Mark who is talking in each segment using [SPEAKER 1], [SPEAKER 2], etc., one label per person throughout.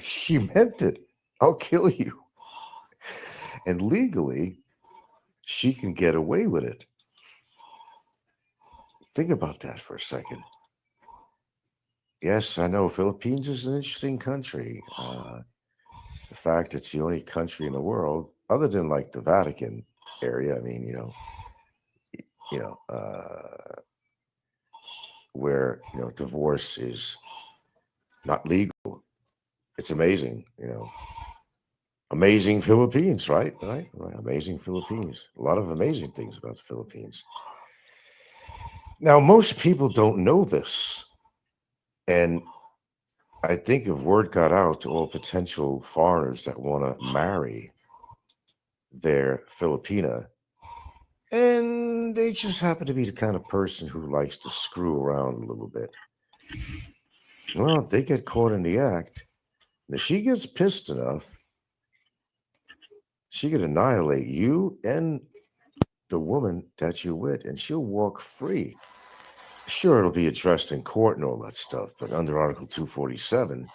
[SPEAKER 1] She meant it. I'll kill you. And legally, she can get away with it. Think about that for a second. Yes, I know Philippines is an interesting country. The fact it's the only country in the world, other than like the Vatican area. I mean, you know, where divorce is not legal. It's amazing. Amazing Philippines, right? Right. Amazing Philippines. A lot of amazing things about the Philippines. Now, most people don't know this, and I think if word got out to all potential foreigners that want to marry their Filipina, and they just happen to be the kind of person who likes to screw around a little bit. Well, if they get caught in the act, and if she gets pissed enough, she could annihilate you and the woman that you're with, and she'll walk free. Sure, it'll be addressed in court and all that stuff, but under Article 247,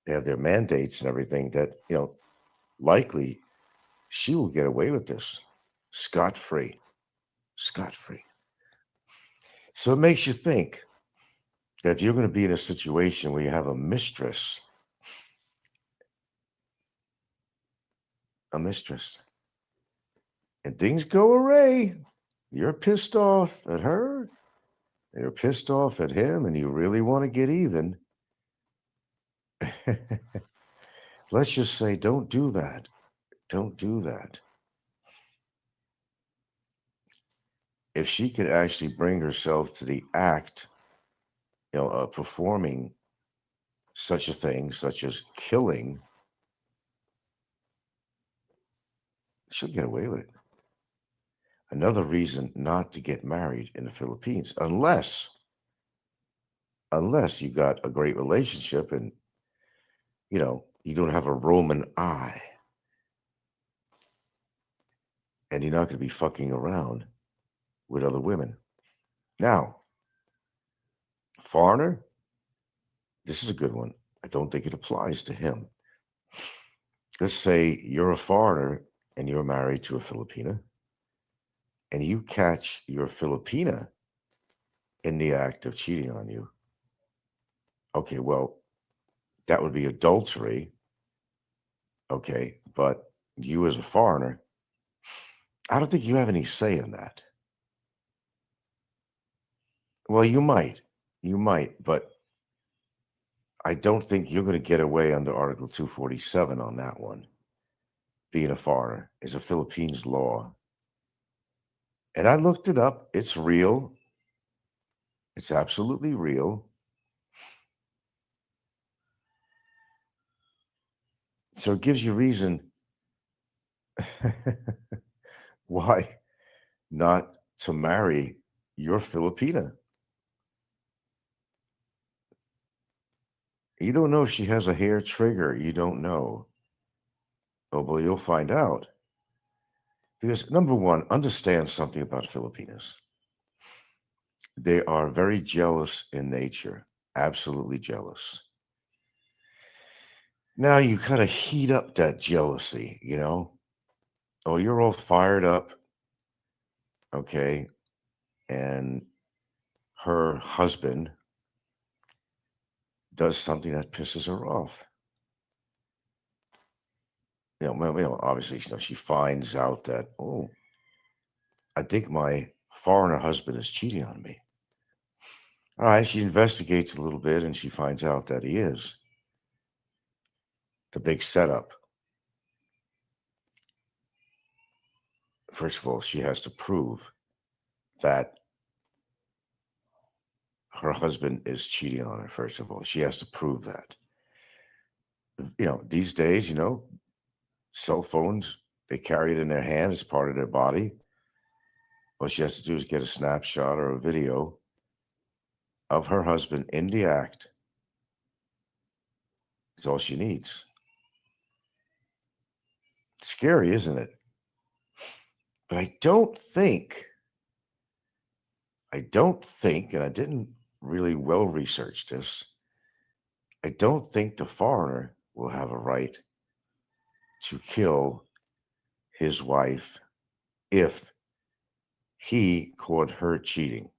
[SPEAKER 1] they have their mandates and everything that, likely she will get away with this scot free. Scot free. So it makes you think that if you're going to be in a situation where you have a mistress, and things go awry, you're pissed off at her, and you're pissed off at him, and you really want to get even. Let's just say, don't do that. Don't do that. If she could actually bring herself to the act, performing such a thing, such as killing, she'll get away with it. Another reason not to get married in the Philippines, unless you got a great relationship and you don't have a Roman eye, and you're not going to be fucking around with other women. Now, foreigner, this is a good one. I don't think it applies to him. Let's say you're a foreigner and you're married to a Filipina, and you catch your Filipina in the act of cheating on you. Okay, well, that would be adultery. Okay, but you as a foreigner, I don't think you have any say in that. Well, you might, but I don't think you're going to get away under Article 247 on that one. Being a foreigner is a Philippines law. And I looked it up. It's real. It's absolutely real. So it gives you reason why not to marry your Filipina. You don't know if she has a hair trigger. You don't know. Oh, well, you'll find out. Because number one, understand something about Filipinos. They are very jealous in nature, absolutely jealous. Now you kind of heat up that jealousy. Oh, you're all fired up, okay, and her husband does something that pisses her off. Obviously, she finds out that, oh, I think my foreigner husband is cheating on me. All right, she investigates a little bit and she finds out that he is. The big setup. First of all, she has to prove that her husband is cheating on her. First of all, she has to prove that. These days, cell phones, they carry it in their hand as part of their body. All she has to do is get a snapshot or a video of her husband in the act. It's all she needs. It's scary, isn't it? But I don't think, and I didn't really well research this, I don't think the foreigner will have a right to kill his wife if he caught her cheating.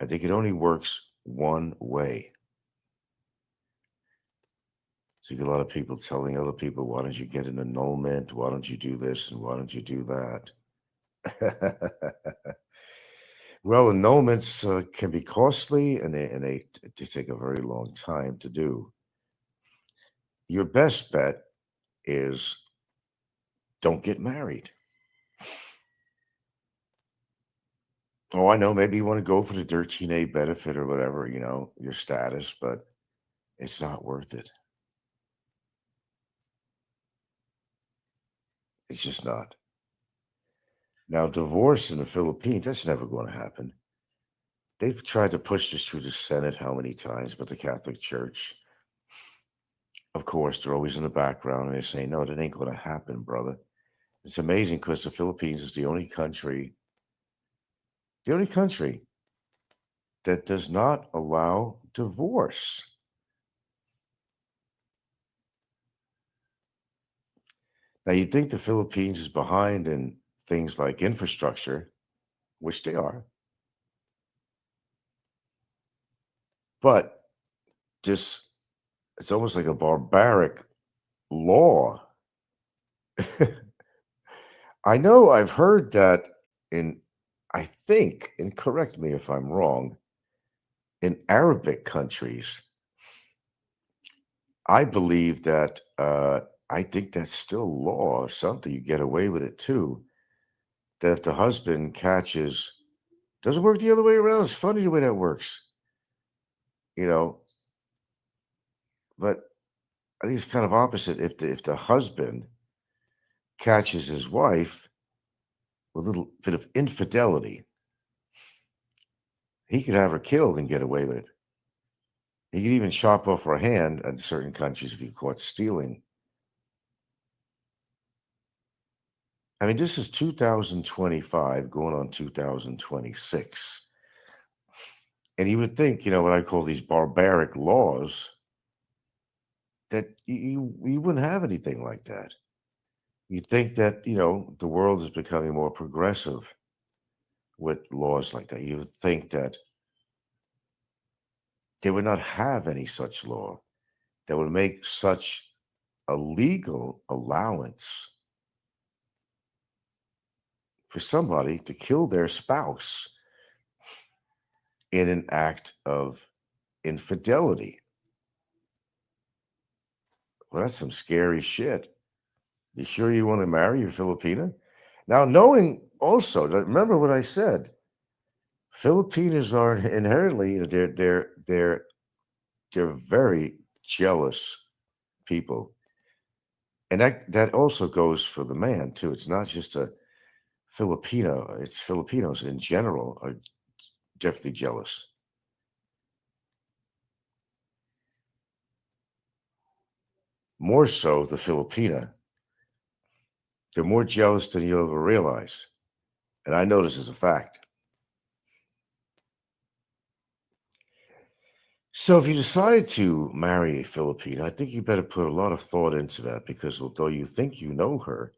[SPEAKER 1] I think it only works one way. So you get a lot of people telling other people, why don't you get an annulment? Why don't you do this? And why don't you do that? Well, annulments can be costly and they take a very long time to do. Your best bet is don't get married. Oh, I know. Maybe you want to go for the 13A benefit or whatever, your status, but it's not worth it. It's just not. Now, divorce in the Philippines, that's never going to happen. They've tried to push this through the Senate how many times, but the Catholic Church, of course, they're always in the background and they say, no, that ain't going to happen, brother. It's amazing because the Philippines is the only country that does not allow divorce. Now, you'd think the Philippines is behind in things like infrastructure, which they are, but this it's almost like a barbaric law. I know I've heard that in, I think, and correct me if I'm wrong, in Arabic countries, I believe that, I think that's still law or something. You get away with it too. That if the husband catches, doesn't work the other way around. It's funny the way that works, you know. But I think it's kind of opposite. If the husband catches his wife with a little bit of infidelity, he could have her killed and get away with it. He could even chop off her hand in certain countries if he caught stealing. I mean, this is 2025 going on 2026. And you would think, what I call these barbaric laws, that you wouldn't have anything like that. You think that, the world is becoming more progressive with laws like that. You would think that they would not have any such law that would make such a legal allowance for somebody to kill their spouse in an act of infidelity. Well, that's some scary shit. You sure you want to marry your Filipina? Now, knowing also, remember what I said. Filipinos are inherently they're very jealous people, and that also goes for the man too. It's not just a Filipino; it's Filipinos in general are definitely jealous. More so, the Filipina. They're more jealous than you'll ever realize, and I know this is a fact. So, if you decide to marry a Filipino, I think you better put a lot of thought into that because although you think you know her,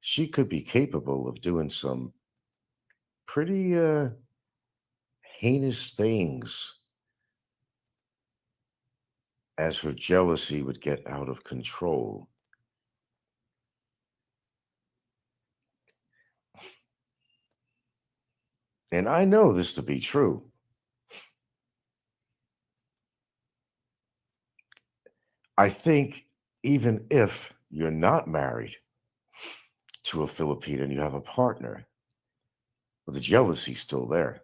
[SPEAKER 1] she could be capable of doing some pretty heinous things as her jealousy would get out of control. And I know this to be true. I think even if you're not married to a Filipino and you have a partner, well, the jealousy's still there.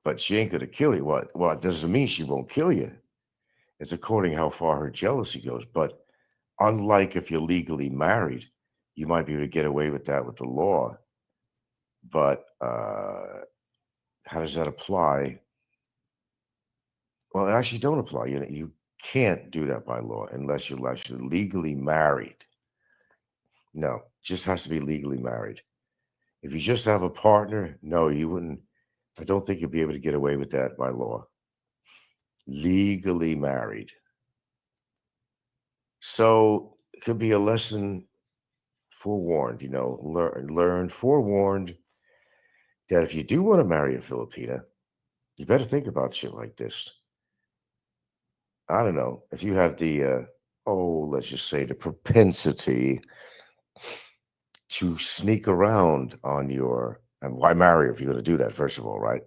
[SPEAKER 1] But she ain't gonna kill you. What? Well, it doesn't mean she won't kill you. It's according how far her jealousy goes. But unlike if you're legally married, you might be able to get away with that with the law. But how does that apply? Well, it actually don't apply. You can't do that by law unless you're actually legally married. No, just has to be legally married. If you just have a partner, no, you wouldn't. I don't think you'd be able to get away with that by law. legally married. So it could be a lesson forewarned, learn forewarned that if you do want to marry a Filipina, you better think about shit like this. I don't know if you have let's just say the propensity to sneak around on and why marry if you're going to do that, first of all, right?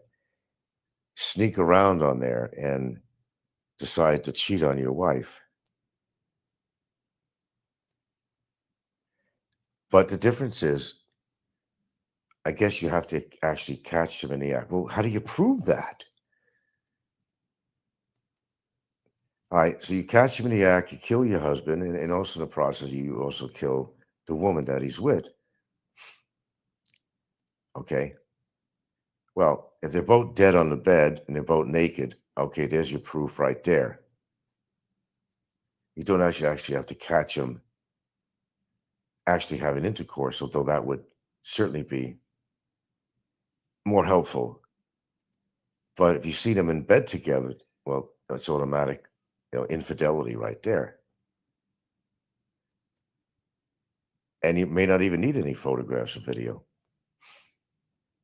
[SPEAKER 1] Sneak around on there and decide to cheat on your wife. But the difference is, I guess you have to actually catch them in the act. Well, how do you prove that? All right, so you catch him in the act, you kill your husband, and also in the process, you also kill the woman that he's with. Okay. Well, if they're both dead on the bed and they're both naked, okay, there's your proof right there. You don't actually have to catch them actually having intercourse, although that would certainly be more helpful. But if you see them in bed together, well, that's automatic, infidelity right there. And you may not even need any photographs or video.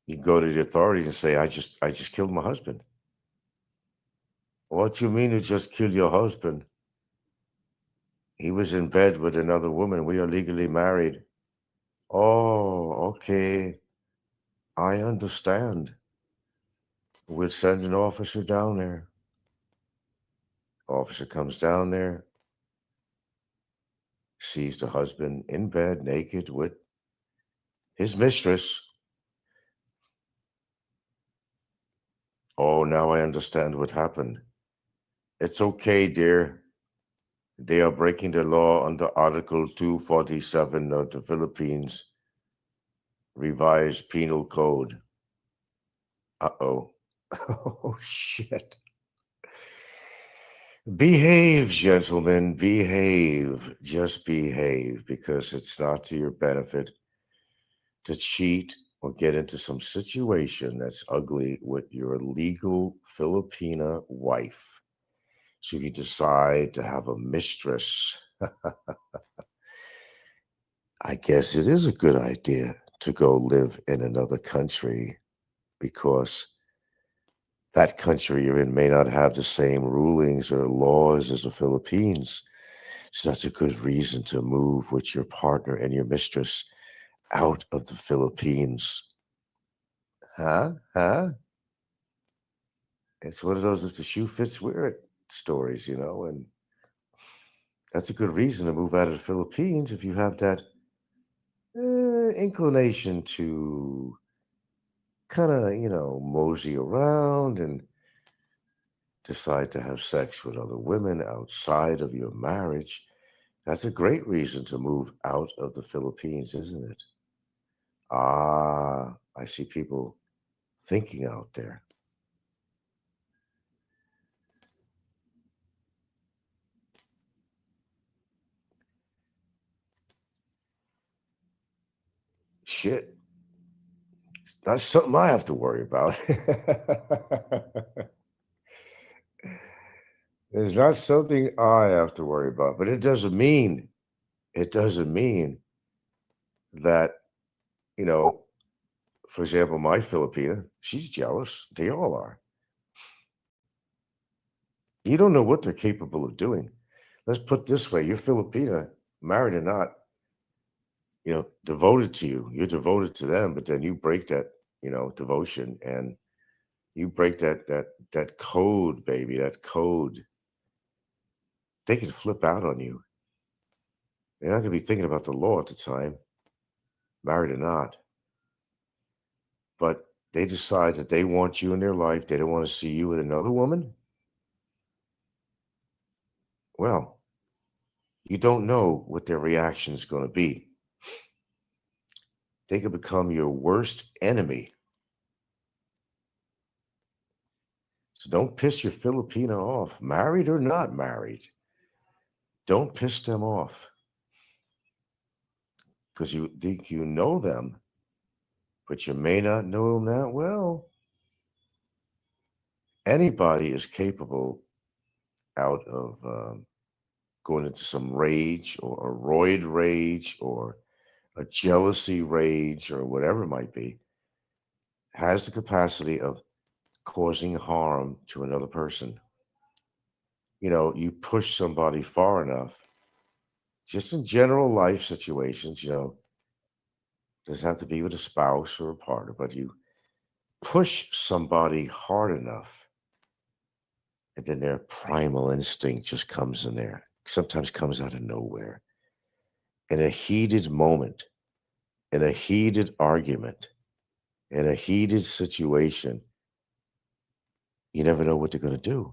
[SPEAKER 1] You can go to the authorities and say, I just killed my husband. What you mean you just killed your husband? He was in bed with another woman. We are legally married. Oh, okay. I understand. We'll send an officer down there. Officer comes down there, sees the husband in bed naked with his mistress. Oh, now I understand what happened. It's okay, dear. They are breaking the law under Article 247 of the Philippines Revised Penal Code. Uh-oh. Oh, shit. Behave, gentlemen, behave. Just behave, because it's not to your benefit to cheat or get into some situation that's ugly with your legal Filipina wife. So if you decide to have a mistress, I guess it is a good idea to go live in another country because that country you're in may not have the same rulings or laws as the Philippines. So that's a good reason to move with your partner and your mistress out of the Philippines. Huh? Huh? It's one of those if the shoe fits, wear it stories, and that's a good reason to move out of the Philippines if you have that inclination to kind of, mosey around and decide to have sex with other women outside of your marriage. That's a great reason to move out of the Philippines, isn't it? Ah, I see people thinking out there. Shit, that's something I have to worry about. It's not something I have to worry about, but it doesn't mean that, you know, for example, my Filipina, she's jealous. They all are. You don't know what they're capable of doing. Let's put this way: you're Filipina, married or not, devoted to you. You're devoted to them, but then you break that, devotion, and you break that code, baby, that code. They can flip out on you. They're not going to be thinking about the law at the time, married or not. But they decide that they want you in their life. They don't want to see you with another woman. Well, you don't know what their reaction is going to be. They could become your worst enemy. So don't piss your Filipina off, married or not married. Don't piss them off because you think you know them, but you may not know them that well. Anybody is capable out of going into some rage or a roid rage or a jealousy rage or whatever it might be, has the capacity of causing harm to another person. You push somebody far enough, just in general life situations, doesn't have to be with a spouse or a partner, but you push somebody hard enough, and then their primal instinct just comes in there, sometimes comes out of nowhere. In a heated moment, in a heated argument, in a heated situation, you never know what they're going to do.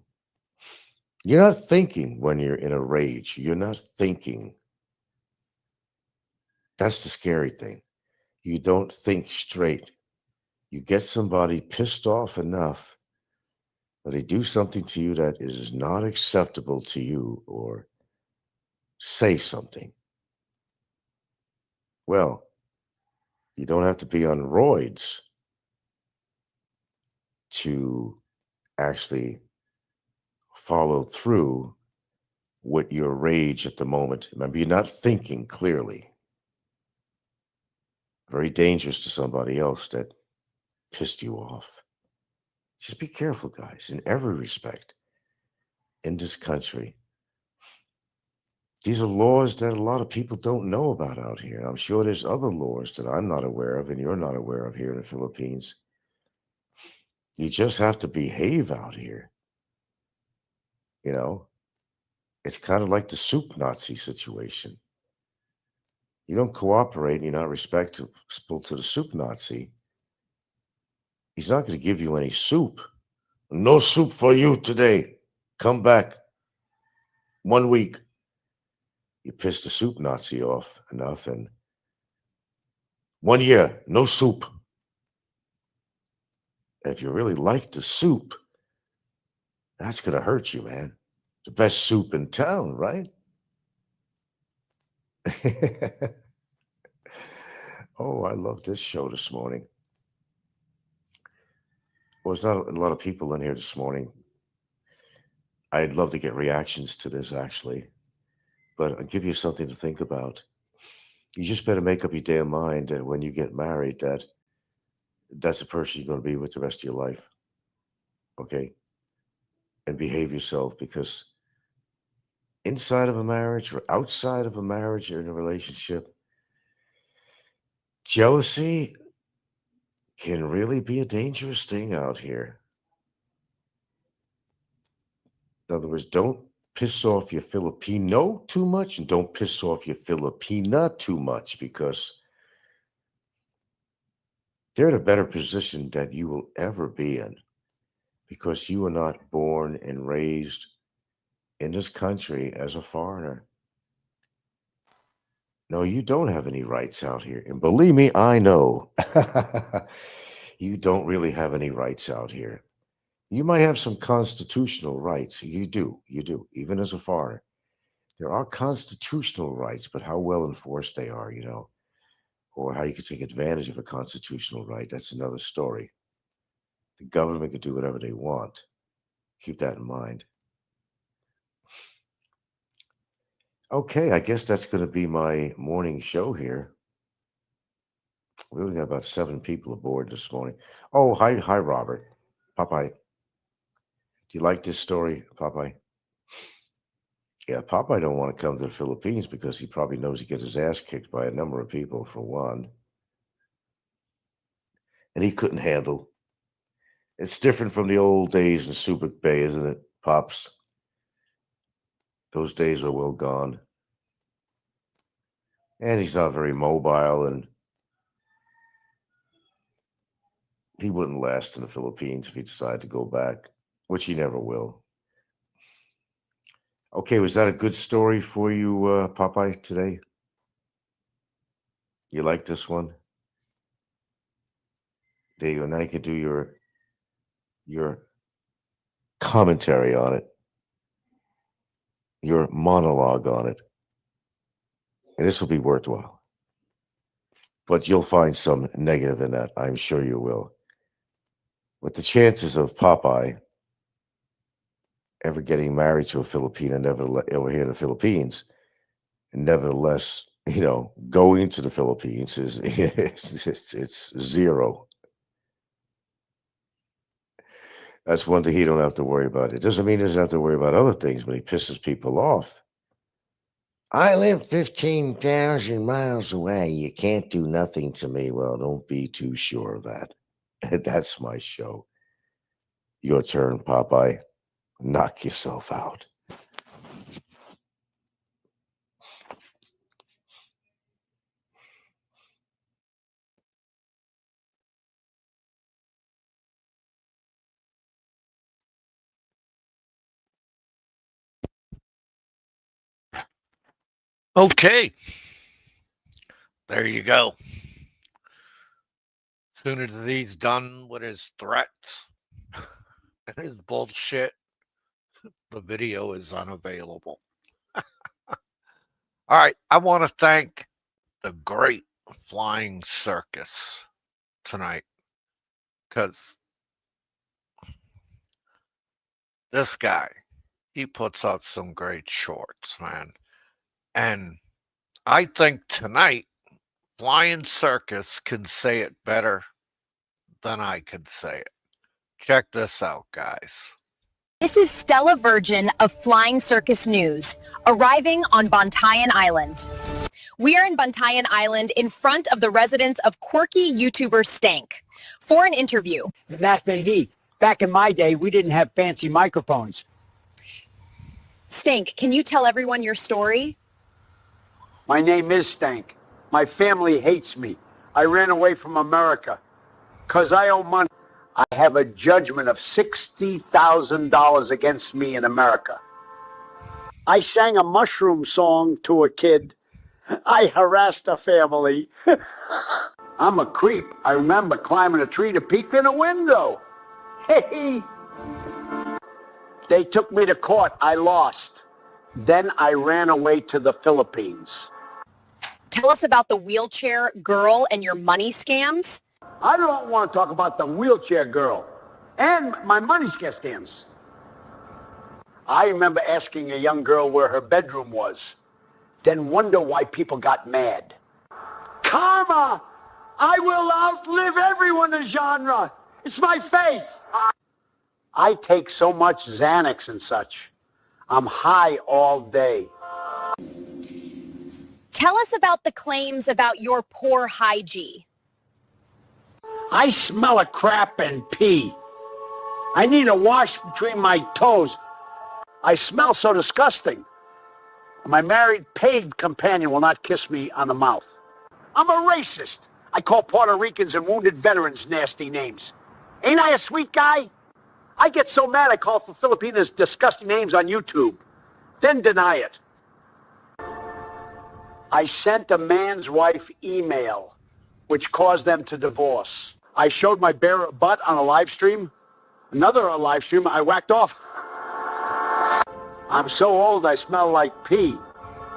[SPEAKER 1] You're not thinking when you're in a rage. You're not thinking. That's the scary thing. You don't think straight. You get somebody pissed off enough, but they do something to you that is not acceptable to you or say something. Well, you don't have to be on roids to actually follow through with your rage at the moment. Remember, you're not thinking clearly. Very dangerous to somebody else that pissed you off. Just be careful, guys, in every respect in this country. These are laws that a lot of people don't know about out here. I'm sure there's other laws that I'm not aware of and you're not aware of here in the Philippines. You just have to behave out here. You know, it's kind of like the soup Nazi situation. You don't cooperate and you're not respectful to the soup Nazi. He's not going to give you any soup. No soup for you today. Come back 1 week. You piss the soup Nazi off enough, and 1 year, no soup. If you really like the soup, that's going to hurt you, man. The best soup in town, right? Oh, I love this show this morning. Well, there's not a lot of people in here this morning. I'd love to get reactions to this, actually, but I'll give you something to think about. You just better make up your damn mind that when you get married, that's the person you're going to be with the rest of your life, okay? And behave yourself, because inside of a marriage or outside of a marriage or in a relationship, jealousy can really be a dangerous thing out here. In other words, don't piss off your Filipino too much and don't piss off your Filipina too much, because they're in a better position that you will ever be in, because you were not born and raised in this country as a foreigner. No, you don't have any rights out here. And believe me, I know. You don't really have any rights out here. You might have some constitutional rights. You do. You do. Even as a foreigner. There are constitutional rights, but how well enforced they are, or how you can take advantage of a constitutional right, that's another story. The government can do whatever they want. Keep that in mind. Okay, I guess that's going to be my morning show here. We only got about 7 people aboard this morning. Oh, hi, Robert. Popeye. Do you like this story, Popeye? Yeah, Popeye don't want to come to the Philippines because he probably knows he get his ass kicked by a number of people, for one. And he couldn't handle. It's different from the old days in Subic Bay, isn't it, Pops? Those days are well gone. And he's not very mobile, and he wouldn't last in the Philippines if he decided to go back, which he never will. Okay, was that a good story for you, Popeye, today? You like this one? There you go. Now you can do your commentary on it, your monologue on it, and this will be worthwhile. But you'll find some negative in that. I'm sure you will. With the chances of Popeye ever getting married to a Filipina, over here in the Philippines. And nevertheless, going to the Philippines is it's zero. That's one thing he don't have to worry about. It doesn't mean he doesn't have to worry about other things when he pisses people off. I live 15,000 miles away. You can't do nothing to me. Well, don't be too sure of that. That's my show. Your turn, Popeye. Knock yourself out.
[SPEAKER 2] Okay, there you go. Soon as he's done with his threats and his bullshit, the video is unavailable. All right, I want to thank the great Flying Circus tonight because this guy, he puts up some great shorts, man. And I think tonight, Flying Circus can say it better than I could say it. Check this out, guys.
[SPEAKER 3] This is Stella Virgin of Flying Circus News, arriving on Bantayan Island. We are in Bantayan Island in front of the residence of quirky YouTuber Stank for an interview.
[SPEAKER 4] That's me. Back in my day, we didn't have fancy microphones.
[SPEAKER 3] Stank, can you tell everyone your story?
[SPEAKER 4] My name is Stank. My family hates me. I ran away from America because I owe money. I have a judgment of $60,000 against me in America. I sang a mushroom song to a kid. I harassed a family. I'm a creep. I remember climbing a tree to peek in a window. Hey! They took me to court. I lost. Then I ran away to the Philippines.
[SPEAKER 3] Tell us about the wheelchair girl and your money scams.
[SPEAKER 4] I don't want to talk about the wheelchair girl and my money scams. I remember asking a young girl where her bedroom was, then wonder why people got mad. Karma! I will outlive everyone in the genre. It's my faith. I take so much Xanax and such. I'm high all day.
[SPEAKER 3] Tell us about the claims about your poor hygiene.
[SPEAKER 4] I smell a crap and pee. I need a wash between my toes. I smell so disgusting. My married paid companion will not kiss me on the mouth. I'm a racist. I call Puerto Ricans and wounded veterans nasty names. Ain't I a sweet guy? I get so mad I call for Filipinas disgusting names on YouTube, then deny it. I sent a man's wife email, which caused them to divorce. I showed my bare butt on a live stream. Another live stream I whacked off. I'm so old I smell like pee.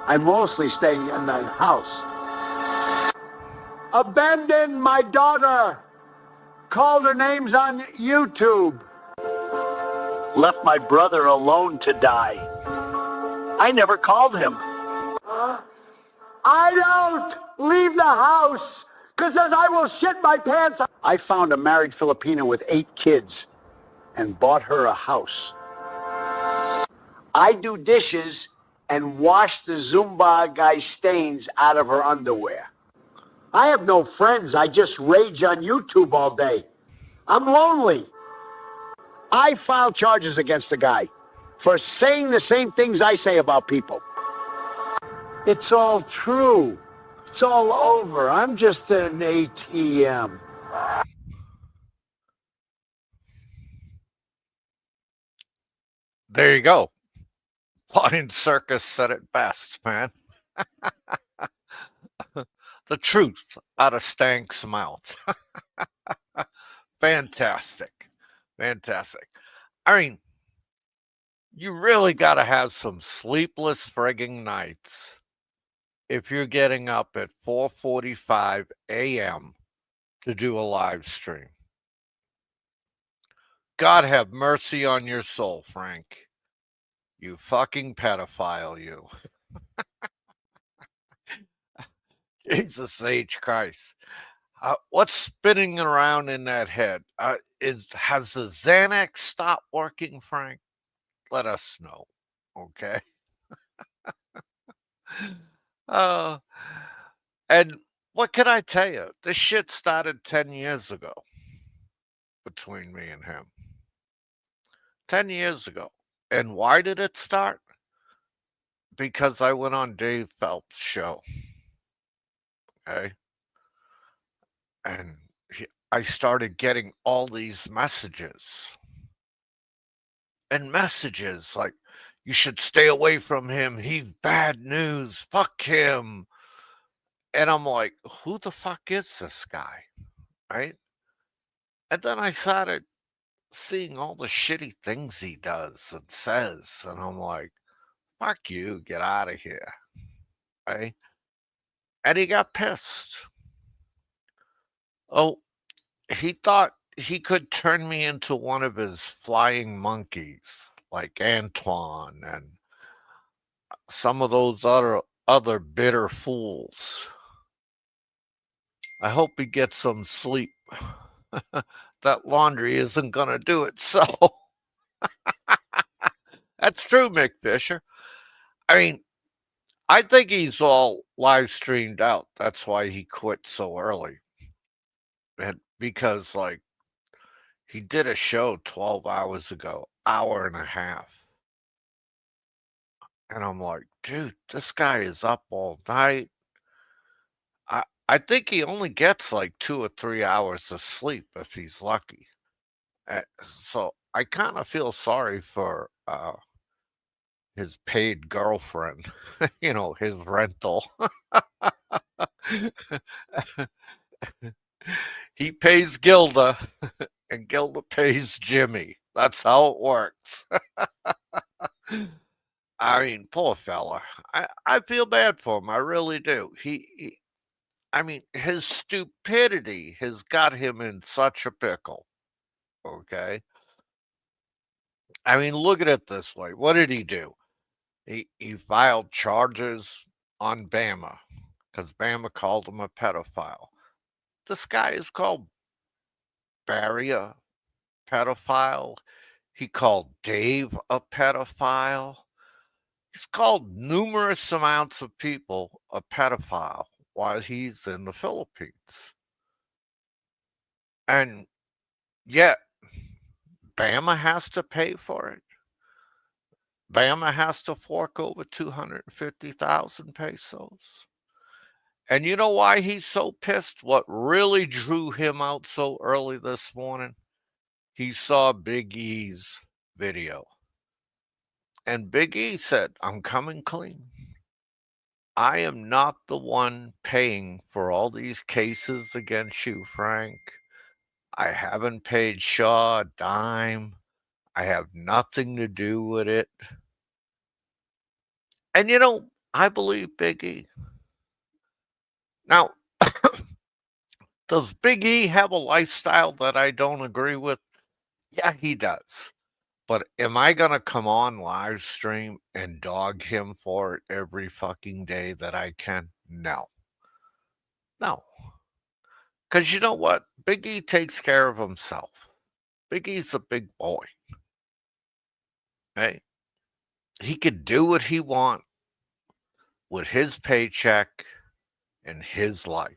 [SPEAKER 4] I'm mostly staying in the house. Abandoned my daughter. Called her names on YouTube. Left my brother alone to die. I never called him. I don't leave the house because I will shit my pants. I found a married Filipina with 8 kids and bought her a house. I do dishes and wash the Zumba guy stains out of her underwear. I have no friends. I just rage on YouTube all day. I'm lonely. I filed charges against the guy for saying the same things I say about people. It's all true. It's all over. I'm just an ATM.
[SPEAKER 2] There you go. Flying Circus said it best, man. The truth out of Stank's mouth. Fantastic. Fantastic. I mean, you really got to have some sleepless frigging nights if you're getting up at 4:45 a.m. to do a live stream. God have mercy on your soul, Frank. You fucking pedophile, you. Jesus H. Christ. What's spinning around in that head? Has the Xanax stopped working, Frank? Let us know. Okay. Uh, and what can I tell you? This shit started 10 years ago between me and him. 10 years ago. And why did it start? Because I went on Dave Phelps' show. Okay. And I started getting all these messages. And messages like, you should stay away from him. He's bad news. Fuck him. And I'm like, who the fuck is this guy? Right. And then I started seeing all the shitty things he does and says. And I'm like, fuck you. Get out of here. Right. And he got pissed. Oh, he thought he could turn me into one of his flying monkeys like Antoine and some of those other bitter fools. I hope he gets some sleep. That laundry isn't gonna do it. So that's true, Mick Fisher. I mean, I think he's all live streamed out. That's why he quit so early. And because like he did a show 12 hours ago, hour and a half. And I'm like, dude, this guy is up all night. I think he only gets like 2 or 3 hours of sleep if he's lucky. So I kind of feel sorry for his paid girlfriend, his rental. He pays Gilda and Gilda pays Jimmy. That's how it works. I mean, poor fella. I feel bad for him. I really do. I mean, his stupidity has got him in such a pickle. Okay. I mean, look at it this way. What did he do? He filed charges on Bama because Bama called him a pedophile. This guy is called Barry a pedophile. He called Dave a pedophile. He's called numerous amounts of people a pedophile while he's in the Philippines. And yet, Bama has to pay for it. Bama has to fork over 250,000 pesos. And you know why he's so pissed? What really drew him out so early this morning? He saw Big E's video. And Big E said, I'm coming clean. I am not the one paying for all these cases against you, Frank. I haven't paid Shaw a dime. I have nothing to do with it. And I believe Big E. Now, does Big E have a lifestyle that I don't agree with? Yeah, he does. But am I going to come on live stream and dog him for it every fucking day that I can? No. No. Because you know what? Big E takes care of himself. Big E's a big boy. Hey, he could do what he wants with his paycheck and his life.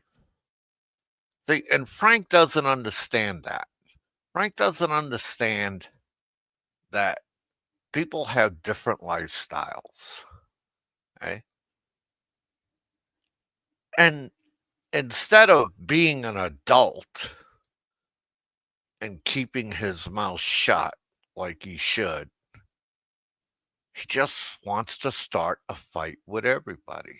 [SPEAKER 2] See, and Frank doesn't understand that. Frank doesn't understand that people have different lifestyles. Okay? And instead of being an adult and keeping his mouth shut like he should, he just wants to start a fight with everybody.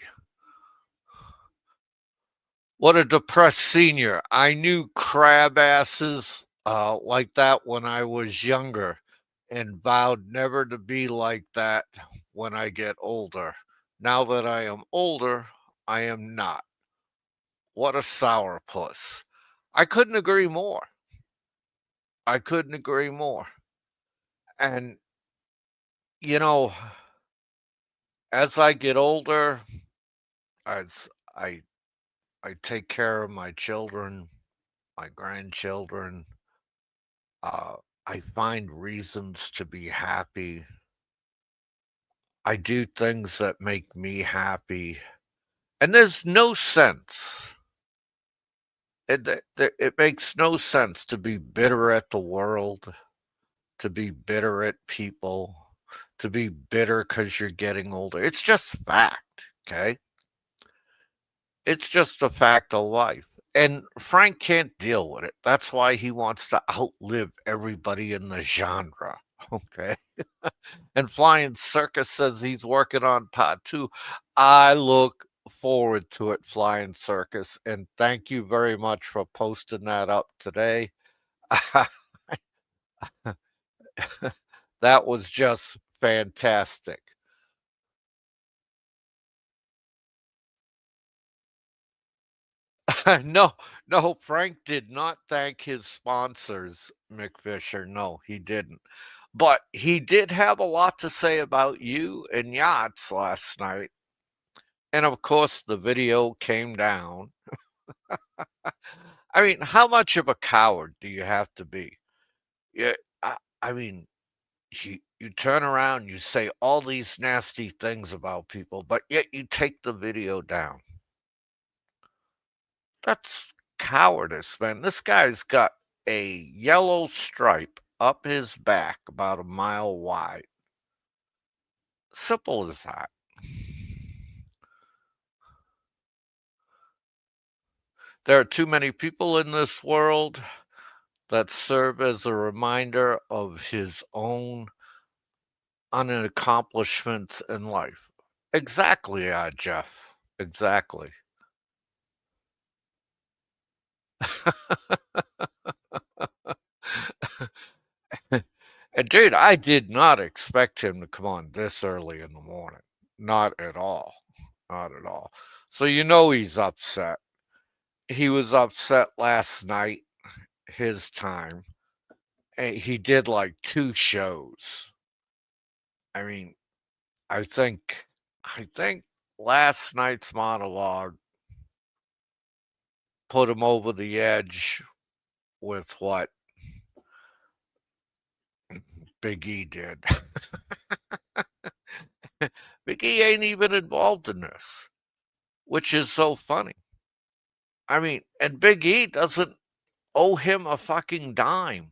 [SPEAKER 2] What a depressed senior. I knew crab asses like that when I was younger and vowed never to be like that when I get older. Now that I am older, I am not. What a sourpuss. I couldn't agree more. I couldn't agree more. And, you know, as I get older, as I take care of my children, my grandchildren, I find reasons to be happy. I do things that make me happy, and there's no sense. It makes no sense to be bitter at the world, to be bitter at people, to be bitter because you're getting older. It's just fact, okay? It's just a fact of life. And Frank can't deal with it. That's why he wants to outlive everybody in the genre, okay? And Flying Circus says he's working on part 2. I look forward to it, Flying Circus, and thank you very much for posting that up today. That was just fantastic. No, no, Frank did not thank his sponsors, Mick Fisher. No, he didn't. But he did have a lot to say about you and yachts last night. And of course, the video came down. I mean, how much of a coward do you have to be? Yeah, I mean, you turn around, you say all these nasty things about people, but yet you take the video down. That's cowardice, man. This guy's got a yellow stripe up his back about a mile wide. Simple as that. There are too many people in this world that serve as a reminder of his own unaccomplishments in life. Exactly, Jeff. Exactly. And dude, I did not expect him to come on this early in the morning. Not at all. Not at all. So you know he's upset. He was upset last night, his time. And he did like 2 shows. I mean, I think I think last night's monologue put him over the edge with what Big E did. Big E ain't even involved in this, which is so funny. I mean, and Big E doesn't owe him a fucking dime.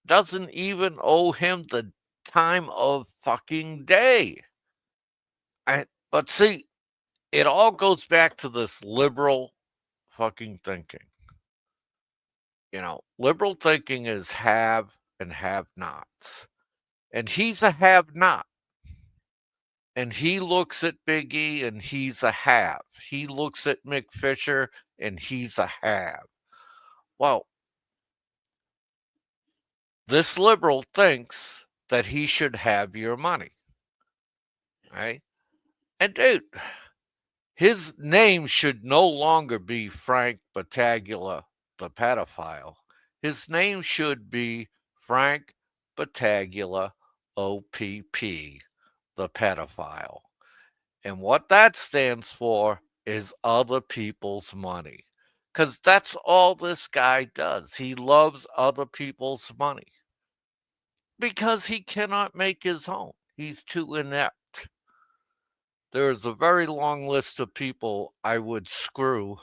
[SPEAKER 2] Doesn't even owe him the time of fucking day. But see, it all goes back to this liberal fucking thinking. You know, liberal thinking is have and have nots. And he's a have not. And he looks at Big E and he's a have. He looks at Mick Fisher and he's a have. Well, this liberal thinks that he should have your money. Right? And dude, his name should no longer be Frank Battaglia, the pedophile. His name should be Frank Battaglia, OPP, the pedophile. And what that stands for is other people's money. Because that's all this guy does. He loves other people's money. Because he cannot make his own. He's too inept. There's a very long list of people I would screw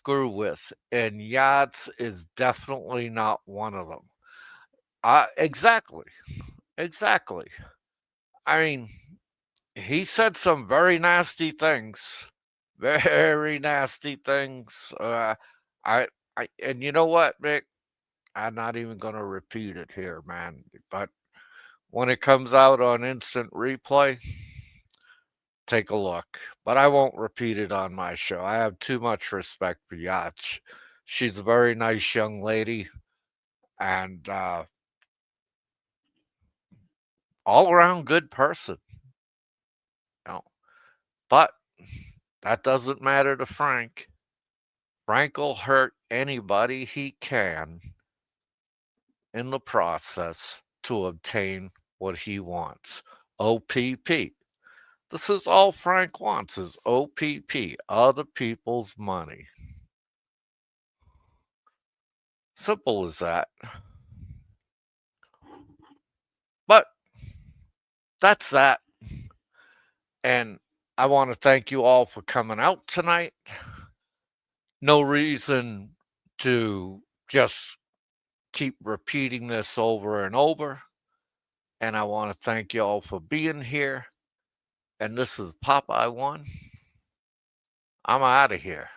[SPEAKER 2] with, and yachts is definitely not one of them. Exactly. I mean, he said some very nasty things. Very nasty things. And you know what, Mick? I'm not even going to repeat it here, man. But when it comes out on instant replay, take a look. But I won't repeat it on my show. I have too much respect for Yacht. She's a very nice young lady and all around good person. You know. But that doesn't matter to Frank. Frank will hurt anybody he can in the process to obtain what he wants. OPP. This is all Frank wants is OPP, other people's money. Simple as that. But that's that. And I want to thank you all for coming out tonight. No reason to just keep repeating this over and over. And I want to thank you all for being here. And this is Popeye One. I'm out of here.